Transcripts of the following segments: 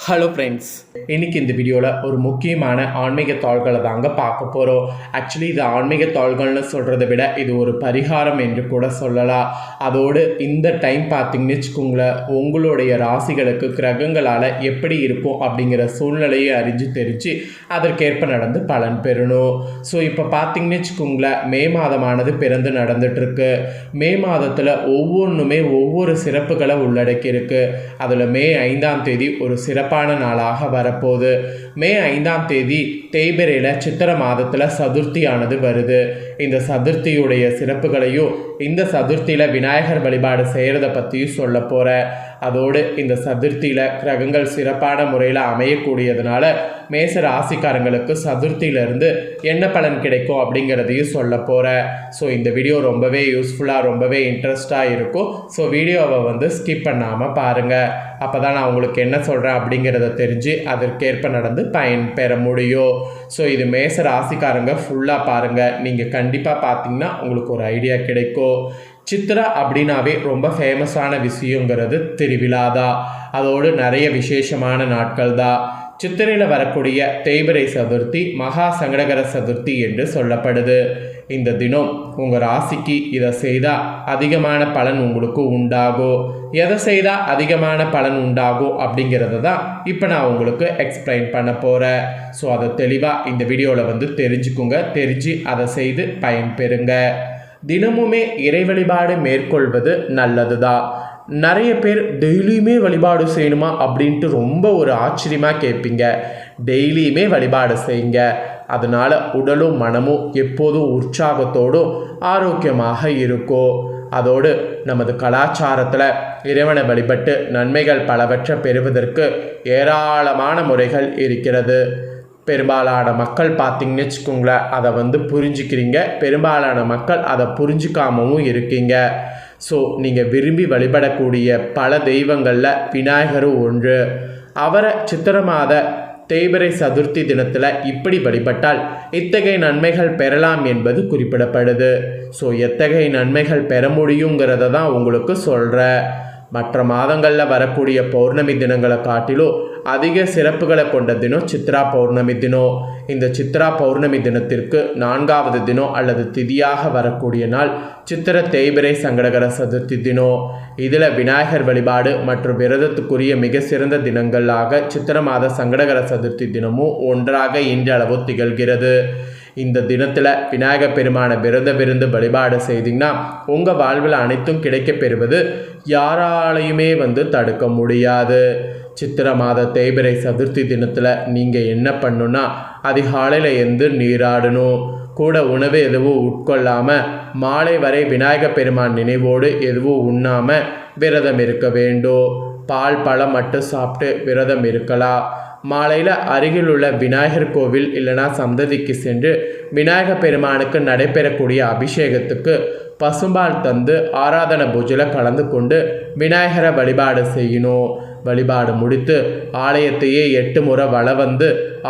Hello friends, இன்றைக்கி இந்த வீடியோவில் ஒரு முக்கியமான ஆன்மீக தாள்களை தாங்க பார்க்க போகிறோம். ஆக்சுவலி இது ஆன்மீக தாள்கள்னு சொல்கிறத விட இது ஒரு பரிகாரம் என்று கூட சொல்லலாம். அதோடு இந்த டைம் பார்த்திங்கன்னு வச்சுக்கோங்களேன், உங்களுடைய ராசிகளுக்கு கிரகங்களால் எப்படி இருக்கும் அப்படிங்கிற சூழ்நிலையை அறிஞ்சு தெரிஞ்சு அதற்கேற்ப நடந்து பலன் பெறணும். ஸோ இப்போ பார்த்திங்கன்னு வச்சுக்கோங்களேன், மே மாதமானது பிறந்து நடந்துகிட்ருக்கு. மே மாதத்தில் ஒவ்வொன்றுமே ஒவ்வொரு சிறப்புகளை உள்ளடக்கியிருக்கு. அதில் மே 5ஆம் தேதி ஒரு சிறப்பான நாளாக வரப்போகுது. மே 5ஆம் தேதி தேய்பிரையில் சித்திரை மாதத்தில் சதுர்த்தியானது வருது. இந்த சதுர்த்தியுடைய சிறப்புகளையும் இந்த சதுர்த்தியில் விநாயகர் வழிபாடு செய்கிறத பற்றியும் சொல்ல போகிறேன். அதோடு இந்த சதுர்த்தியில் கிரகங்கள் சிறப்பான முறையில் அமையக்கூடியதுனால மேச ராசிக்காரங்களுக்கு சதுர்த்தியிலேருந்து என்ன பலன் கிடைக்கும் அப்படிங்கிறதையும் சொல்ல போகிறேன். ஸோ இந்த வீடியோ ரொம்பவே யூஸ்ஃபுல்லாக ரொம்பவே இன்ட்ரெஸ்டாக இருக்கும். ஸோ வீடியோவை ஸ்கிப் பண்ணாமல் பாருங்கள். அப்போ தான் நான் உங்களுக்கு என்ன சொல்கிறேன் அப்படிங்கிறத தெரிஞ்சு அதற்கேற்ப நடந்து பயன் பெற முடியும். ஸோ இது மேச ராசிக்காரங்க ஃபுல்லாக பாருங்கள். நீங்கள் கண்டிப்பாக பார்த்தீங்கன்னா உங்களுக்கு ஒரு ஐடியா கிடைக்கும். சித்திரை அப்படின்னாவே ரொம்ப ஃபேமஸான விஷயங்கிறது திருவிழா தான். அதோடு நிறைய விசேஷமான நாட்கள் தான். சித்திரையில் வரக்கூடிய தேய்பிரை சதுர்த்தி மகா சங்கடகர சதுர்த்தி என்று சொல்லப்படுது. இந்த தினம் உங்கள் ராசிக்கு இதை செய்தால் அதிகமான பலன் உங்களுக்கு உண்டாகும். எதை செய்தால் அதிகமான பலன் உண்டாகும் அப்படிங்கிறத தான் இப்போ நான் உங்களுக்கு எக்ஸ்பிளைன் பண்ண போகிறேன். ஸோ அதை தெளிவாக இந்த வீடியோவில் தெரிஞ்சுக்குங்க. தெரிஞ்சு அதை செய்து பயன்பெறுங்க. தினமுமே இறை வழிபாடு மேற்கொள்வது நல்லது தான். நிறைய பேர் டெய்லியுமே வழிபாடு செய்யணுமா அப்படின்ட்டு ரொம்ப ஒரு ஆச்சரியமாக கேட்பீங்க. டெய்லியுமே வழிபாடு செய்யுங்க. அதனால் உடலும் மனமும் எப்போதும் உற்சாகத்தோடும் ஆரோக்கியமாக இருக்கும். அதோடு நமது கலாச்சாரத்தில் இறைவனை வழிபட்டு நன்மைகள் பலவற்றை பெறுவதற்கு ஏராளமான முறைகள் இருக்கிறது. பெரும்பாலான மக்கள் பார்த்திங்கன்னு வச்சுக்கோங்களேன், அதை புரிஞ்சுக்கிறீங்க. பெரும்பாலான மக்கள் அதை புரிஞ்சிக்காமவும் இருக்கீங்க. ஸோ நீங்கள் விரும்பி வழிபடக்கூடிய பல தெய்வங்களில் விநாயகரும் ஒன்று. அவரை சித்திரை மாத தேய்பிரை சதுர்த்தி தினத்தில் இப்படி வழிபட்டால் இத்தகைய நன்மைகள் பெறலாம் என்பது குறிப்பிடப்படுது. ஸோ எத்தகைய நன்மைகள் பெற முடியுங்கிறத தான் உங்களுக்கு சொல்கிறேன். மற்ற மாதங்களில் வரக்கூடிய பௌர்ணமி தினங்களை காட்டிலும் அதிக சிறப்புகளை கொண்ட தினம் சித்ரா பௌர்ணமி தினம். இந்த சித்ரா பௌர்ணமி தினத்திற்கு 4வது தினம் அல்லது திதியாக வரக்கூடிய நாள் சித்திரை தேய்பிரை சங்கடகர சதுர்த்தி தினம். இதில் விநாயகர் வழிபாடு மற்றும் விரதத்துக்குரிய மிக சிறந்த தினங்களாக சித்திரை மாத சங்கடகர சதுர்த்தி தினமும் ஒன்றாக இன்றளவு திகழ்கிறது. இந்த தினத்தில் விநாயகர் பெருமான விருந்து வழிபாடு செய்திங்கன்னா உங்கள் வாழ்வில் அனைத்தும் கிடைக்க பெறுவது யாராலையுமே தடுக்க முடியாது. சித்திரை மாத தேய்பிரை சதுர்த்தி தினத்தில் நீங்கள் என்ன பண்ணணுன்னா, அதிகாலையில் எழுந்து நீராடணும். கூட உணவு எதுவும் உட்கொள்ளாமல் மாலை வரை விநாயகர் பெருமான் நினைவோடு எதுவும் உண்ணாமல் விரதம் இருக்க வேண்டும். பால் பழம் மட்டும் சாப்பிட்டு விரதம் இருக்கலாம். மாலையில் அருகில் உள்ள விநாயகர் கோவில் இல்லைனா சந்ததிக்கு சென்று விநாயகர் பெருமானுக்கு நடைபெறக்கூடிய அபிஷேகத்துக்கு பசும்பால் தந்து ஆராதனை பூஜையில் கலந்து கொண்டு விநாயகரை வழிபாடு செய்யணும். வழிபாடு முடித்து ஆலயத்தையே 8 முறை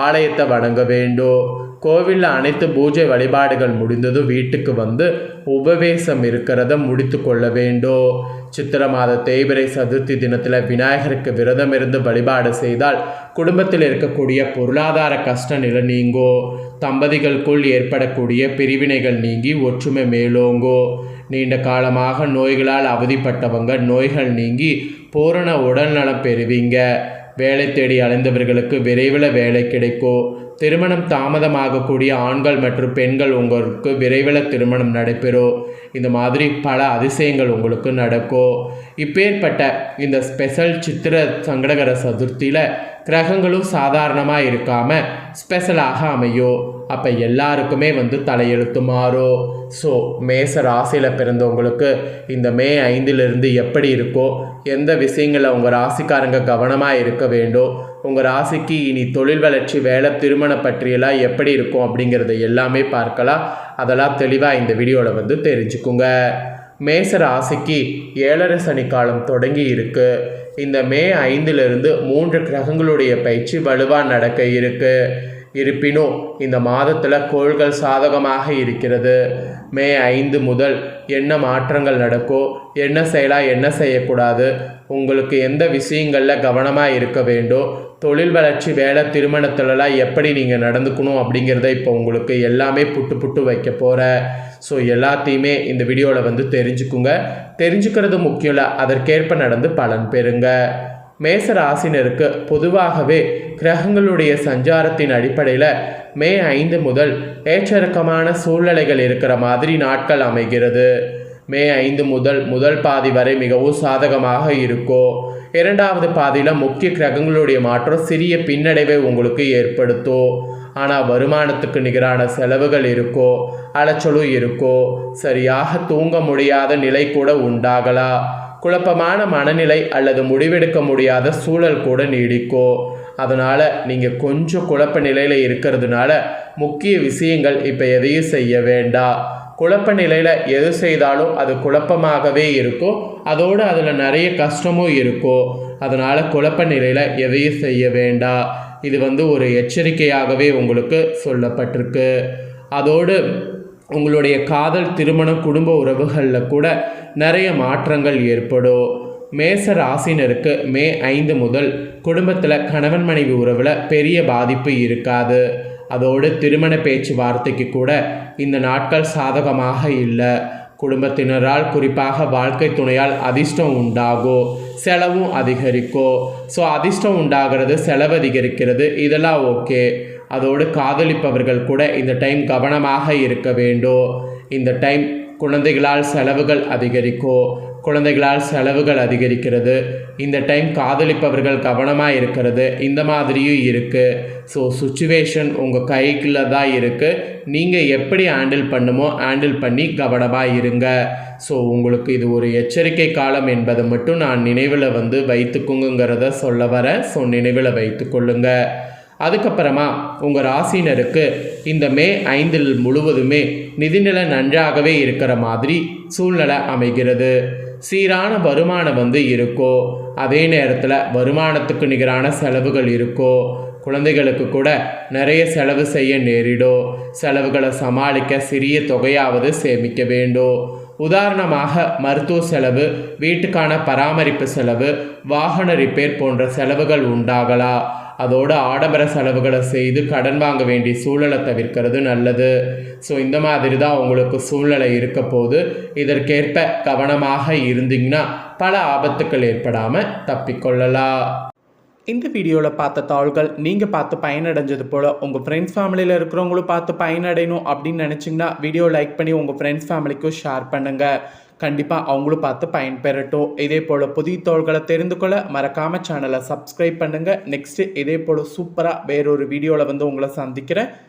ஆலயத்தை வணங்க வேண்டும். கோவிலில் அனைத்து பூஜை வழிபாடுகள் முடிந்ததும் வீட்டுக்கு உபவேசம் இருக்கிறத முடித்து கொள்ள வேண்டும். சித்திரை மாத தேய்பிரை சதுர்த்தி தினத்தில் விநாயகருக்கு விரதம் இருந்து வழிபாடு செய்தால் குடும்பத்தில் இருக்கக்கூடிய பொருளாதார கஷ்ட நிலை நீங்கும். தம்பதிகளுக்குள் ஏற்படக்கூடிய பிரிவினைகள் நீங்கி ஒற்றுமை மேலோங்கோ. நீண்ட காலமாக நோய்களால் அவதிப்பட்டவங்க நோய்கள் நீங்கி பூரண உடல்நலம் பெறுவீங்க. வேலை தேடி அலைந்தவர்களுக்கு விரைவில் வேலை கிடைக்கும். திருமணம் தாமதமாகக்கூடிய ஆண்கள் மற்றும் பெண்கள் உங்களுக்கு விரைவில் திருமணம் நடைபெறும். இந்த மாதிரி பல அதிசயங்கள் உங்களுக்கு நடக்கும். இப்பேற்பட்ட இந்த ஸ்பெஷல் சித்திரை சங்கடகர சதுர்த்தியில் கிரகங்களும் சாதாரணமாக இருக்காமல் ஸ்பெஷலாக அமையும். அப்போ எல்லாருக்குமே தலையெழுத்து மாறும். ஸோ மேச ராசியில் பிறந்தவங்களுக்கு இந்த மே 5லிருந்து எப்படி இருக்கோ, எந்த விஷயங்களில் உங்கள் ராசிக்காரங்க கவனமாக இருக்க வேண்டும், உங்கள் ராசிக்கு இனி தொழில் வளர்ச்சி வேலை திருமணம் பற்றியெல்லாம் எப்படி இருக்கும் அப்படிங்கிறத எல்லாமே பார்க்கலாம். அதெல்லாம் தெளிவாக இந்த வீடியோவில் தெரிஞ்சுக்குங்க. மேச ராசிக்கு 7.5 சனி காலம் தொடங்கி இருக்கு. இந்த மே 5லிருந்து 3 கிரகங்களுடைய பயிற்சி வலுவாக நடக்க இருக்கு. இருப்பினும் இந்த மாதத்தில் கோள்கள் சாதகமாக இருக்கிறது. மே 5 முதல் என்ன மாற்றங்கள் நடக்கோ, என்ன செய்யலாம், என்ன செய்யக்கூடாது, உங்களுக்கு எந்த விஷயங்களில் கவனமாக இருக்க வேண்டும், தொழில் வளர்ச்சி, வேலை, திருமணத்திலலாம் எப்படி நீங்கள் நடந்துக்கணும் அப்படிங்கிறத இப்போ உங்களுக்கு எல்லாமே புட்டு வைக்க போகிறேன். ஸோ எல்லாத்தையுமே இந்த வீடியோவில் தெரிஞ்சுக்குங்க. தெரிஞ்சுக்கிறது முக்கியம் இல்லை, அதற்கேற்ப நடந்து பலன் பெறுங்க. மேச ராசினருக்கு பொதுவாகவே கிரகங்களுடைய சஞ்சாரத்தின் அடிப்படையில் மே 5 முதல் ஏற்றிறக்கமான சூழ்நிலைகள் இருக்கிற மாதிரி நாட்கள் அமைகிறது. மே 5 முதல் பாதி வரை மிகவும் சாதகமாக இருக்கும். இரண்டாவது பாதியில் முக்கிய கிரகங்களுடைய மாற்றம் சிறிய பின்னடைவை உங்களுக்கு ஏற்படுத்தும். ஆனால் வருமானத்துக்கு நிகரான செலவுகள் இருக்கோ, அலைச்சலும் இருக்கோ, சரியாக தூங்க முடியாத நிலை கூட உண்டாகலாம். குழப்பமான மனநிலை அல்லது முடிவெடுக்க முடியாத சூழல் கூட நீடிக்கும். அதனால் நீங்கள் கொஞ்சம் குழப்ப நிலையில் இருக்கிறதுனால முக்கிய விஷயங்கள் இப்போ எதையும் செய்ய வேண்டாம். குழப்ப நிலையில் எது செய்தாலும் அது குழப்பமாகவே இருக்கும். அதோடு அதில் நிறைய கஷ்டமும் இருக்கும். அதனால் குழப்ப நிலையில் எதையும் செய்ய வேண்டாம். இது ஒரு எச்சரிக்கையாகவே உங்களுக்கு சொல்லப்பட்டிருக்கு. அதோடு உங்களுடைய காதல், திருமணம், குடும்ப உறவுகளில் கூட நிறைய மாற்றங்கள் ஏற்படும். மேச ராசினருக்கு மே 5 முதல் குடும்பத்தில் கணவன் மனைவி உறவில் பெரிய பாதிப்பு இருக்காது. அதோடு திருமண பேச்சுவார்த்தைக்கு கூட இந்த நாட்கள் சாதகமாக இல்லை. குடும்பத்தினரால், குறிப்பாக வாழ்க்கை துணையால் அதிர்ஷ்டம் உண்டாகும், செலவும் அதிகரிக்கும். ஸோ அதிர்ஷ்டம் உண்டாகிறது, செலவு அதிகரிக்கிறது, இதெல்லாம் ஓகே. அதோடு காதலிப்பவர்கள் கூட இந்த டைம் கவனமாக இருக்க வேண்டும். இந்த டைம் குழந்தைகளால் செலவுகள் அதிகரிக்கிறது. இந்த டைம் காதலிப்பவர்கள் கவனமாக இருக்கிறது, இந்த மாதிரியும் இருக்குது. ஸோ சுச்சுவேஷன் உங்கள் கைக்குள்ள தான் இருக்குது. நீங்கள் எப்படி ஹேண்டில் ஹேண்டில் பண்ணி கவனமாக இருங்க. ஸோ உங்களுக்கு இது ஒரு எச்சரிக்கை காலம் என்பதை மட்டும் நான் நினைவில் வைத்துக்குங்கிறத சொல்ல வரேன். ஸோ நினைவில் வைத்துக்கொள்ளுங்க. அதுக்கப்புறமா உங்கள் ராசினருக்கு இந்த மே 5 முழுவதுமே நிதிநிலை நன்றாகவே இருக்கிற மாதிரி சூழ்நிலை அமைகிறது. சீரான வருமானம் இருக்கோ, அதே நேரத்தில் வருமானத்துக்கு நிகரான செலவுகள் இருக்கோ. குழந்தைகளுக்கு கூட நிறைய செலவு செய்ய நேரிடும். செலவுகளை சமாளிக்க சிறிய தொகையாவது சேமிக்க வேண்டும். உதாரணமாக மருத்துவ செலவு, வீட்டுக்கான பராமரிப்பு செலவு, வாகன ரிப்பேர் போன்ற செலவுகள் உண்டாகலாம். அதோடு ஆடம்பர செலவுகளை செய்து கடன் வாங்க வேண்டிய சூழலை தவிர்க்கிறது நல்லது. ஸோ இந்த மாதிரி தான் உங்களுக்கு சூழ்நிலை இருக்க போது. இதற்கேற்ப கவனமாக இருந்தீங்கன்னா பல ஆபத்துக்கள் ஏற்படாமல் தப்பிக்கொள்ளலாம். இந்த வீடியோவில் பார்த்த தாள்கள் நீங்கள் பார்த்து பயனடைஞ்சது போல் உங்கள் ஃப்ரெண்ட்ஸ் ஃபேமிலியில் இருக்கிறவங்களும் பார்த்து பயனடையணும் அப்படின்னு நினச்சிங்கன்னா வீடியோ லைக் பண்ணி உங்கள் ஃப்ரெண்ட்ஸ் ஃபேமிலிக்கும் ஷேர் பண்ணுங்கள். கண்டிப்பாக அவங்களும் பார்த்து பயன்பெறட்டும். இதே போல் புதிய தோள்களை தெரிந்து கொள்ள மறக்காமல் சேனலை சப்ஸ்கிரைப் பண்ணுங்கள். நெக்ஸ்ட்டு இதே போல் சூப்பராக வேறொரு வீடியோவில் உங்களை சந்திக்கிறேன்.